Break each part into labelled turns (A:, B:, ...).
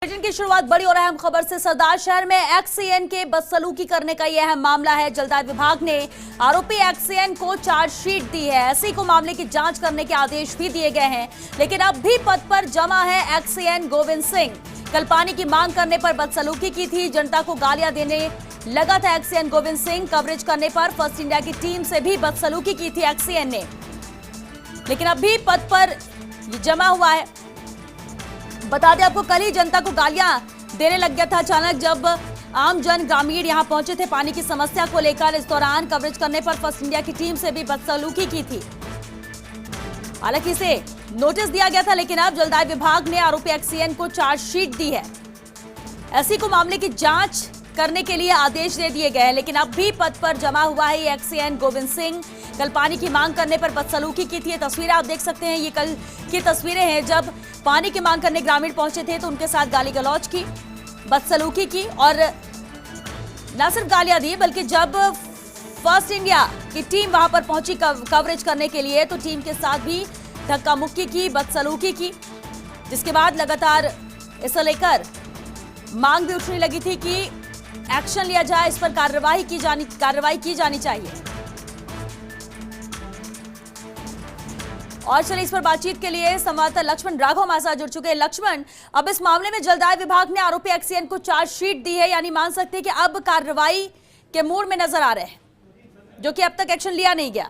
A: Bulletin की शुरुआत बड़ी और अहम खबर से। सरदार शहर में एक्ससीएन के बदसलूकी करने का यह अहम मामला है। जलदाय विभाग ने आरोपी एक्ससीएन को चार्जशीट दी है। एसई को मामले की जांच करने के आदेश भी दिए गए हैं, लेकिन अब भी पद पर जमा है एक्ससीएन गोविंद सिंह। कल पानी की मांग करने पर बदसलूकी की थी, जनता को गालियां देने लगा था एक्ससीएन गोविंद सिंह। कवरेज करने पर फर्स्ट इंडिया की टीम से भी बदसलूकी की थी एक्ससीएन ने, लेकिन अब भी पद पर जमा हुआ है। बता दें आपको, कल ही जनता को गालियां देने लग गया था अचानक, जब आम जन ग्रामीण यहां पहुंचे थे पानी की समस्या को लेकर। इस दौरान कवरेज करने पर फर्स्ट इंडिया की टीम से भी बदसलूकी की थी। हालांकि इसे नोटिस दिया गया था, लेकिन अब जलदाय विभाग ने आरोपी एक्ससीएन को चार्जशीट दी है। एसई को मामले की जांच करने के लिए आदेश दे दिए गए हैं, लेकिन अब भी पद पर जमा हुआ है ये एक्ससीएन गोविंद सिंह। कल पानी की मांग करने पर बदसलूकी की थी। ये तस्वीरें आप देख सकते हैं, ये कल की तस्वीरें हैं जब पानी की मांग करने ग्रामीण पहुंचे थे तो उनके साथ गाली गलौज की, बदसलूकी की, और न सिर्फ गालियां दी बल्कि जब फर्स्ट इंडिया की टीम वहां पर पहुंची कवरेज करने के लिए तो टीम के साथ भी धक्का मुक्की की, बदसलूकी की, जिसके बाद लगातार इसे लेकर मांग भी उठने लगी थी कि एक्शन लिया जाए, इस पर कार्रवाई की जानी चाहिए। और चलिए इस पर बातचीत के लिए संवाददाता लक्ष्मण राघव हमारे साथ जुड़ चुके हैं। लक्ष्मण, अब इस मामले में जलदाय विभाग ने आरोपी एक्ससीएन को चार्जशीट दी है, यानी मान सकते हैं कि अब कार्रवाई के मूड में नजर आ रहे हैं, जो कि अब तक एक्शन लिया नहीं गया।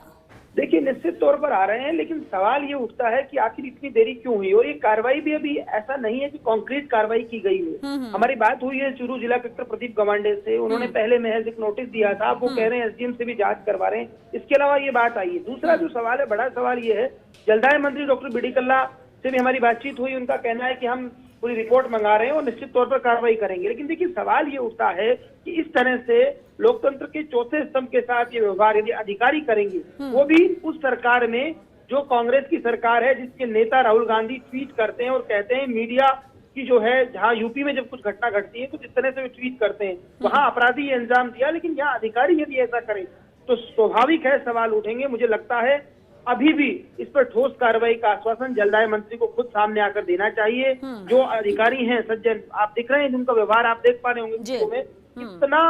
B: देखिए, निश्चित तौर पर आ रहे हैं, लेकिन सवाल ये उठता है कि आखिर इतनी देरी क्यों हुई। और ये कार्रवाई भी अभी ऐसा नहीं है कि कॉन्क्रीट कार्रवाई की गई है। हमारी बात हुई है चूरू जिला कलेक्टर प्रदीप गवांडे से, उन्होंने पहले महज एक नोटिस दिया था, वो कह रहे हैं एसडीएम से भी जांच करवा रहे हैं। इसके अलावा ये बात आई है। दूसरा जो सवाल है, बड़ा सवाल ये है, जलदाय मंत्री डॉक्टर बी डी कल्ला से भी हमारी बातचीत हुई, उनका कहना है कि हम पूरी रिपोर्ट मंगा रहे हैं और निश्चित तौर पर कार्रवाई करेंगे। लेकिन देखिए, सवाल ये उठता है कि इस तरह से लोकतंत्र के चौथे स्तंभ के साथ ये व्यवहार यदि अधिकारी करेंगे, वो भी उस सरकार में जो कांग्रेस की सरकार है, जिसके नेता राहुल गांधी ट्वीट करते हैं और कहते हैं मीडिया की जो है, जहां यूपी में जब कुछ घटना घटती है तो जिस तरह से वे ट्वीट करते हैं वहां अपराधी अंजाम दिया, लेकिन यहाँ अधिकारी यदि ऐसा करें तो स्वाभाविक है सवाल उठेंगे। मुझे लगता है अभी भी इस पर ठोस कार्रवाई का आश्वासन जलदाय मंत्री को खुद सामने आकर देना चाहिए। जो अधिकारी हैं सज्जन, आप दिख रहे हैं, जिनका व्यवहार आप देख पा रहे होंगे में, इतना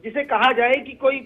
B: जिसे कहा जाए कि कोई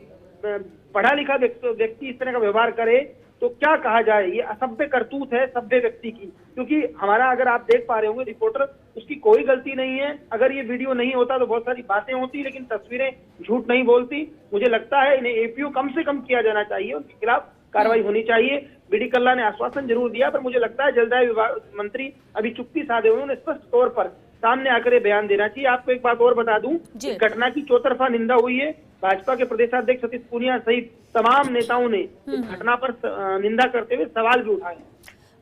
B: पढ़ा लिखा व्यक्ति इस तरह का व्यवहार करे तो क्या कहा जाए, ये असभ्य करतूत है सभ्य व्यक्ति की। क्योंकि हमारा, अगर आप देख पा रहे होंगे, रिपोर्टर, उसकी कोई गलती नहीं है। अगर ये वीडियो नहीं होता तो बहुत सारी बातें होती, लेकिन तस्वीरें झूठ नहीं बोलती। मुझे लगता है इन्हें एपीओ कम से कम किया जाना चाहिए, उनके खिलाफ कार्रवाई होनी चाहिए। बीडी कल्ला ने आश्वासन जरूर दिया, पर मुझे लगता है जलदाय विभाग मंत्री अभी चुप्पी साधे हुए, उन्होंने स्पष्ट तौर पर सामने आकर ये बयान देना चाहिए। आपको एक बात और बता दूं, घटना की चौतरफा निंदा हुई है। भाजपा के प्रदेशाध्यक्ष सतीश पूनिया सहित तमाम नेताओं ने इस घटना पर निंदा करते हुए सवाल भी उठाए।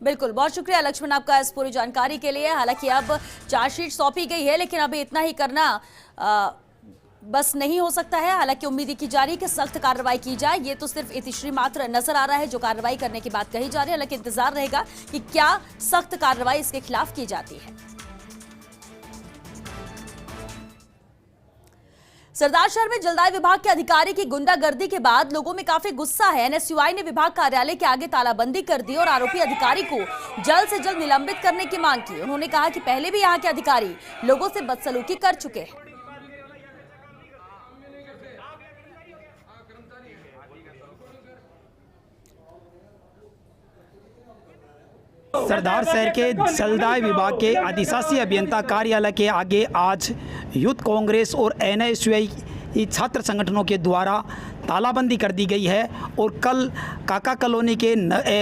A: बिल्कुल, बहुत शुक्रिया लक्ष्मण आपका इस पूरी जानकारी के लिए। हालांकि अब चार्जशीट सौंपी गई है, लेकिन अभी इतना ही करना बस नहीं हो सकता है। हालांकि उम्मीद की जा रही है कि सख्त कार्रवाई की जाए। ये तो सिर्फ इतिश्री मात्र नजर आ रहा है, जो कार्रवाई करने की बात कही जा रही है, हालांकि इंतजार रहेगा कि क्या सख्त कार्रवाई इसके खिलाफ की जाती है। सरदार शहर में जलदाय विभाग के अधिकारी की गुंडागर्दी के बाद लोगों में काफी गुस्सा है। एनएसयूआई ने विभाग कार्यालय के आगे तालाबंदी कर दी और आरोपी अधिकारी को जल्द से जल्द निलंबित करने की मांग की। उन्होंने कहा कि पहले भी यहां के अधिकारी लोगों से बदसलूकी कर चुके हैं।
C: सरदार शहर के जलदाय विभाग के अधिशासी अभियंता कार्यालय के आगे आज यूथ कांग्रेस और एनएसयूआई छात्र संगठनों के द्वारा तालाबंदी कर दी गई है। और कल काका कॉलोनी के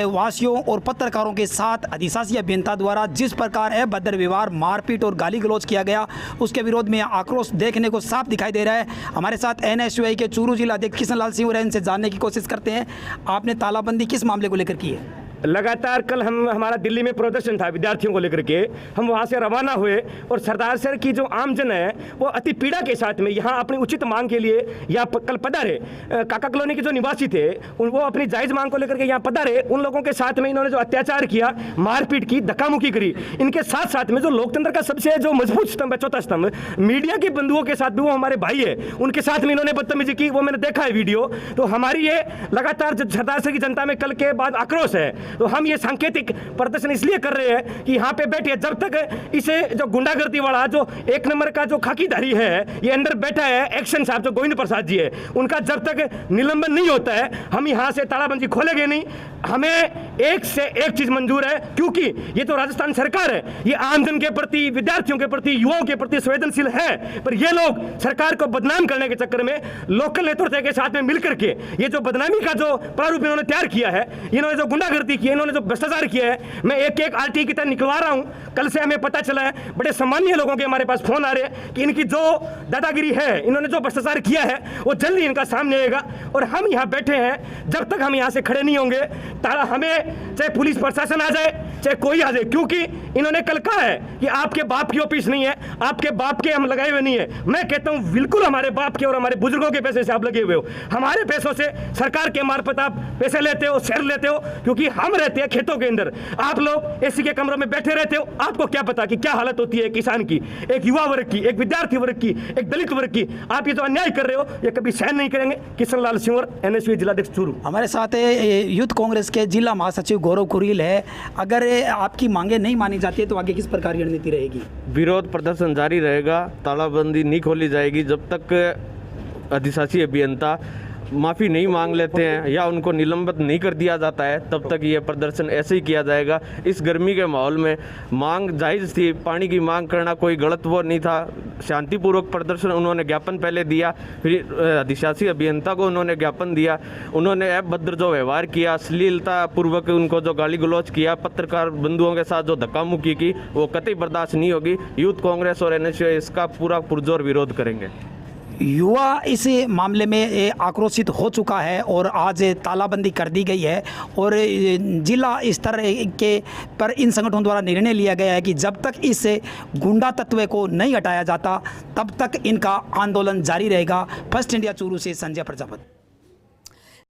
C: वासियों और पत्रकारों के साथ अधिशासी अभियंता द्वारा जिस प्रकार अभद्र व्यवहार, मारपीट और गाली गलौज किया गया, उसके विरोध में आक्रोश देखने को साफ दिखाई दे रहा है। हमारे साथ एनएसयूआई के चूरू जिला अध्यक्ष किशन लाल सिंह इनसे जानने की कोशिश करते हैं, आपने तालाबंदी किस मामले को लेकर की है?
D: लगातार कल हमारा दिल्ली में प्रदर्शन था विद्यार्थियों को लेकर के, हम वहाँ से रवाना हुए और सरदार शहर की जो आमजन है वो अति पीड़ा के साथ में यहाँ अपनी उचित मांग के लिए यहाँ कल पधारे। काका कॉलोनी के जो निवासी थे वो अपनी जायज़ मांग को लेकर के यहाँ पधारे। उन लोगों के साथ में इन्होंने जो अत्याचार किया, मारपीट की, धक्कामुक्की करी, इनके साथ साथ में जो लोकतंत्र का सबसे जो मजबूत स्तंभ है, चौथा स्तंभ, मीडिया की बंधुओं के साथ भी वो हमारे भाई है, उनके साथ में इन्होंने बदतमीजी की, वो मैंने देखा है वीडियो। तो हमारी ये लगातार सरदार शहर की जनता में कल के बाद आक्रोश है। तो हम ये सांकेतिक प्रदर्शन इसलिए कर रहे हैं कि यहाँ पे बैठे जब तक इसे जो गुंडागर्दी वाला जो एक नंबर का जो खाकीधारी है ये अंदर बैठा है, एक्शन साहब जो गोविंद प्रसाद जी है, उनका जब तक निलंबन नहीं होता है हम यहाँ से तालाबंदी खोलेंगे नहीं। हमें एक से एक चीज मंजूर है, क्योंकि ये तो राजस्थान सरकार है, ये आमजन के प्रति, विद्यार्थियों के प्रति, युवाओं के प्रति संवेदनशील है, पर ये लोग सरकार को बदनाम करने के चक्कर में लोकल नेतृत्व के साथ में मिलकर के ये जो बदनामी का जो प्रारूप इन्होंने तैयार किया है, इन्होंने जो गुंडागर्दी की है, इन्होंने जो भ्रष्टाचार किया है, मैं एक एक आरटी की तरह निकलवा रहा हूं। कल से हमें पता चला है, बड़े सामान्य लोगों के हमारे पास फोन आ रहे हैं कि इनकी जो दादागिरी है, इन्होंने जो भ्रष्टाचार किया है वो जल्दी इनका सामने आएगा। और हम यहाँ बैठे हैं, जब तक हम यहाँ से खड़े नहीं होंगे, तारा हमें चाहे पुलिस प्रशासन आ जाए चाहे कोई आ जाए, क्योंकि इन्होंने कल कहा है कि आपके बाप की ऑफिस नहीं है, आपके बाप के हम लगाए हुए नहीं है। मैं कहता हूं बिल्कुल हमारे बाप के और हमारे बुजुर्गों के पैसे से आप लगे हुए हो, हमारे पैसों से सरकार के मार्फत आप पैसे लेते हो, शेयर लेते हो, क्योंकि हम रहते हैं खेतों के अंदर, आप लोग एसी के कमरों में बैठे रहते हो। आपको क्या पता कि क्या हालत होती है किसान की, एक युवा वर्ग की, एक विद्यार्थी वर्ग की, एक दलित वर्ग की। आप ये जो अन्याय कर रहे हो ये कभी सहन नहीं करेंगे। किशन लाल सिंवर, एनएसयूआई जिलाध्यक्ष चूरू।
C: हमारे साथ यूथ कांग्रेस के जिला महासचिव गौरव कुरील है। अगर आपकी मांगे नहीं मानी जाती है तो आगे किस प्रकार की रणनीति रहेगी?
E: विरोध प्रदर्शन जारी रहेगा, तालाबंदी नहीं खोली जाएगी जब तक अधिशासी अभियंता माफ़ी नहीं मांग लेते हैं या उनको निलंबित नहीं कर दिया जाता है, तब तक ये प्रदर्शन ऐसे ही किया जाएगा। इस गर्मी के माहौल में मांग जायज़ थी, पानी की मांग करना कोई गलत वो नहीं था। शांतिपूर्वक प्रदर्शन, उन्होंने ज्ञापन पहले दिया, फिर अधिशासी अभियंता को उन्होंने ज्ञापन दिया, उन्होंने अभद्र जो व्यवहार किया, अश्लीलता पूर्वक उनको जो गाली गलौज किया, पत्रकार बंधुओं के साथ जो धक्का मुक्की की, वो कतई बर्दाश्त नहीं होगी। यूथ कांग्रेस और एनएसयूआई इसका पूरा पुरजोर विरोध करेंगे।
C: युवा इस मामले में आक्रोशित हो चुका है और आज तालाबंदी कर दी गई है और जिला स्तर के पर इन संगठनों द्वारा निर्णय लिया गया है कि जब तक इस गुंडा तत्व को नहीं हटाया जाता तब तक इनका आंदोलन जारी रहेगा। फर्स्ट इंडिया चूरू से संजय प्रजापति।